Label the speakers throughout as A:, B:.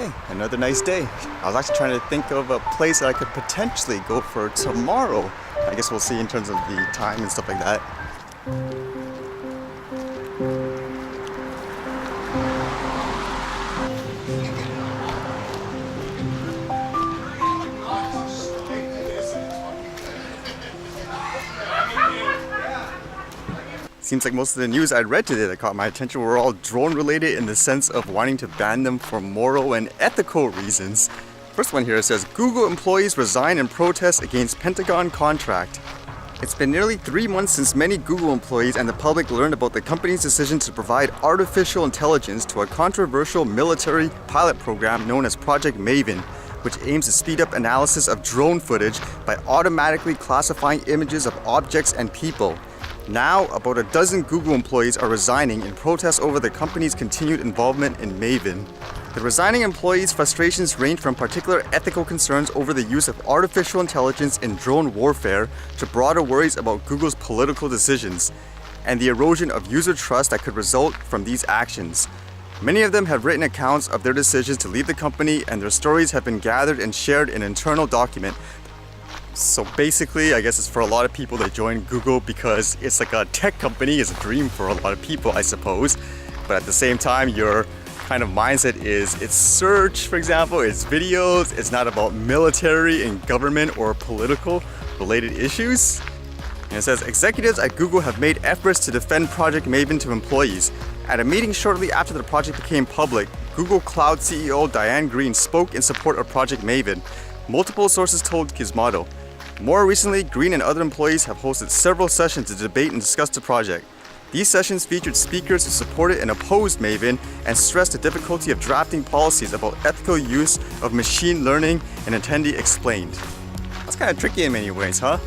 A: Okay, another nice day. I was actually trying to think of a place that I could potentially go for tomorrow. I guess we'll see in terms of the time and stuff like that. Seems like most of the news I'd read today that caught my attention were all drone related in the sense of wanting to ban them for moral and ethical reasons. First one here says, Google employees resign in protest against Pentagon contract. It's been nearly 3 months since many Google employees and the public learned about the company's decision to provide artificial intelligence to a controversial military pilot program known as Project Maven, which aims to speed up analysis of drone footage by automatically classifying images of objects and people. Now, about a dozen Google employees are resigning in protest over the company's continued involvement in Maven. The resigning employees' frustrations range from particular ethical concerns over the use of artificial intelligence in drone warfare to broader worries about Google's political decisions and the erosion of user trust that could result from these actions. Many of them have written accounts of their decisions to leave the company, and their stories have been gathered and shared in an internal document. So basically, I guess it's for a lot of people that join Google because it's like a tech company, it's a dream for a lot of people, I suppose. But at the same time, your kind of mindset is it's search, for example, it's videos, it's not about military and government or political related issues. And it says, executives at Google have made efforts to defend Project Maven to employees. At a meeting shortly after the project became public, Google Cloud CEO Diane Greene spoke in support of Project Maven. Multiple sources told Gizmodo. More recently, Greene and other employees have hosted several sessions to debate and discuss the project. These sessions featured speakers who supported and opposed Maven and stressed the difficulty of drafting policies about ethical use of machine learning, and attendee explained. That's kind of tricky in many ways, huh?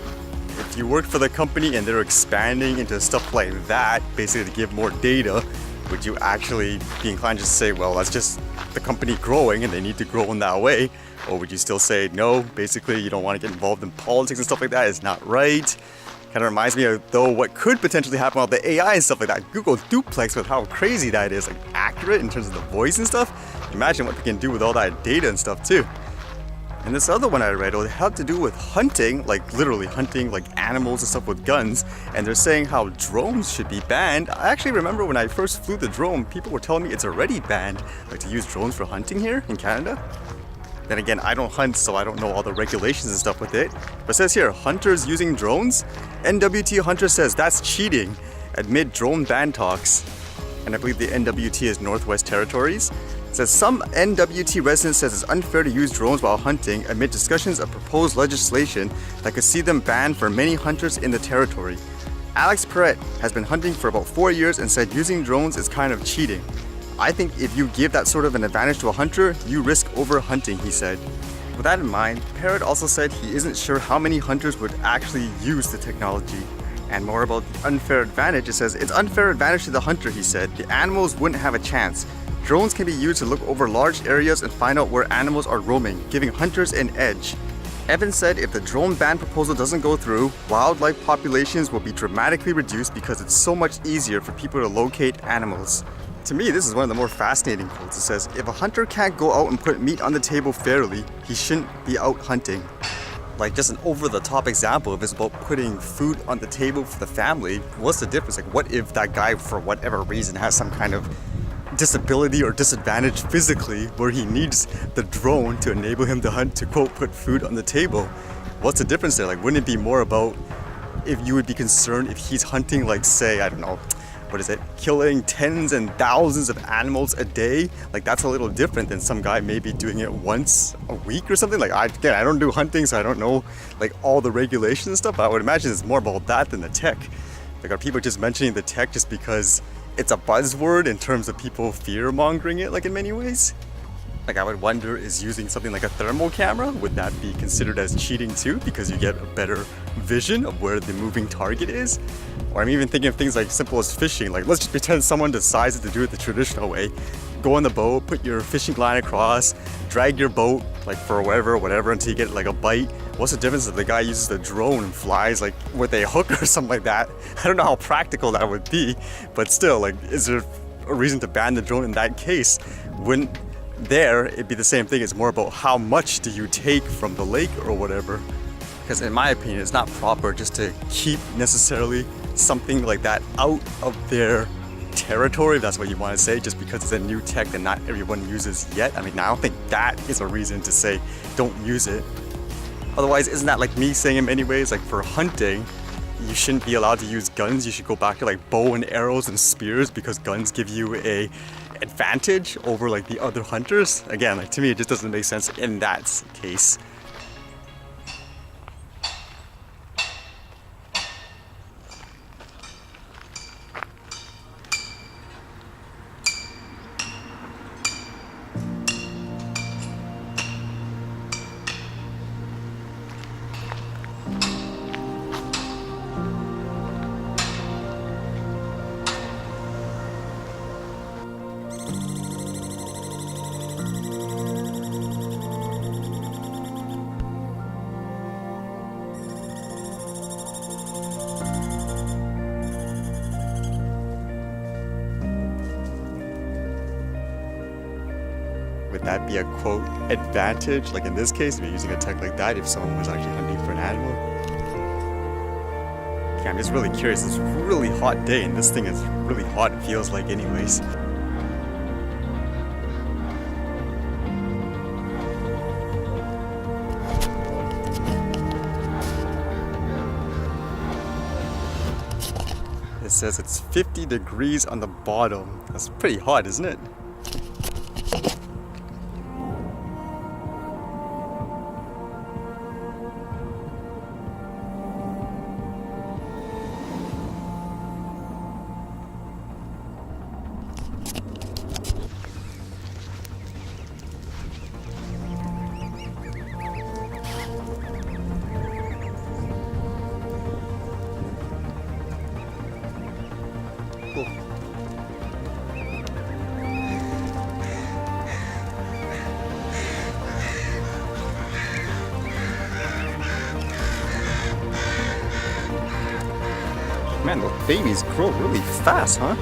A: If you work for the company and they're expanding into stuff like that, basically to give more data, would you actually be inclined to say, well, that's just the company growing and they need to grow in that way? Or would you still say, no, basically you don't want to get involved in politics and stuff like that, it's not right? Kind of reminds me of, though, what could potentially happen with the AI and stuff like that. Google Duplex, with how crazy that is, like accurate in terms of the voice and stuff. Imagine what they can do with all that data and stuff too. And this other one I read, it had to do with hunting, like literally hunting like animals and stuff with guns. And they're saying how drones should be banned. I actually remember when I first flew the drone, people were telling me it's already banned, like to use drones for hunting here in Canada. Then again, I don't hunt, so I don't know all the regulations and stuff with it. But it says here, hunters using drones? NWT Hunter says that's cheating amid drone ban talks. And I believe the NWT is Northwest Territories. It says some NWT resident says it's unfair to use drones while hunting amid discussions of proposed legislation that could see them banned for many hunters in the territory. Alex Perret has been hunting for about 4 years and said using drones is kind of cheating. I think if you give that sort of an advantage to a hunter, you risk overhunting, he said. With that in mind, Parrott also said he isn't sure how many hunters would actually use the technology. And more about the unfair advantage, it says, it's unfair advantage to the hunter, he said. The animals wouldn't have a chance. Drones can be used to look over large areas and find out where animals are roaming, giving hunters an edge. Evans said if the drone ban proposal doesn't go through, wildlife populations will be dramatically reduced because it's so much easier for people to locate animals. To me, this is one of the more fascinating quotes. It says, if a hunter can't go out and put meat on the table fairly, he shouldn't be out hunting. Like just an over-the-top example, if it's about putting food on the table for the family, what's the difference? Like what if that guy, for whatever reason, has some kind of disability or disadvantage physically where he needs the drone to enable him to hunt to, quote, put food on the table? What's the difference there? Like, wouldn't it be more about if you would be concerned if he's hunting, like, say, I don't know, what is it, killing tens and thousands of animals a day? Like, that's a little different than some guy maybe doing it once a week or something. Like, I don't do hunting, so I don't know like all the regulations and stuff. I would imagine it's more about that than the tech. Like, are people just mentioning the tech just because it's a buzzword in terms of people fear-mongering it, like in many ways? Like, I would wonder, is using something like a thermal camera, would that be considered as cheating too, because you get a better vision of where the moving target is? Or I'm even thinking of things like simple as fishing. Like, let's just pretend someone decides to do it the traditional way. Go on the boat, put your fishing line across, drag your boat like for whatever until you get like a bite. What's the difference if the guy uses the drone and flies like with a hook or something like that? I don't know how practical that would be, but still, like, is there a reason to ban the drone in that case? Wouldn't there, it'd be the same thing. It's more about how much do you take from the lake or whatever. Because in my opinion, it's not proper just to keep necessarily something like that out of their territory, if that's what you want to say, just because it's a new tech that not everyone uses yet. I mean, I don't think that is a reason to say don't use it. Otherwise, isn't that like me saying in many ways, like for hunting, you shouldn't be allowed to use guns. You should go back to like bow and arrows and spears because guns give you a advantage over like the other hunters. Again, like to me, it just doesn't make sense in that case. Would that be a quote advantage? Like in this case, if you're using a tech like that, if someone was actually hunting for an animal? Okay, I'm just really curious. It's a really hot day and this thing is really hot, it feels like anyways. It says it's 50 degrees on the bottom. That's pretty hot, isn't it? Cool. Man, those babies grow really fast, huh?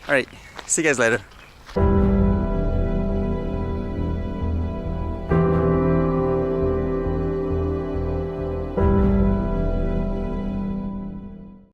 A: Alright, see you guys later.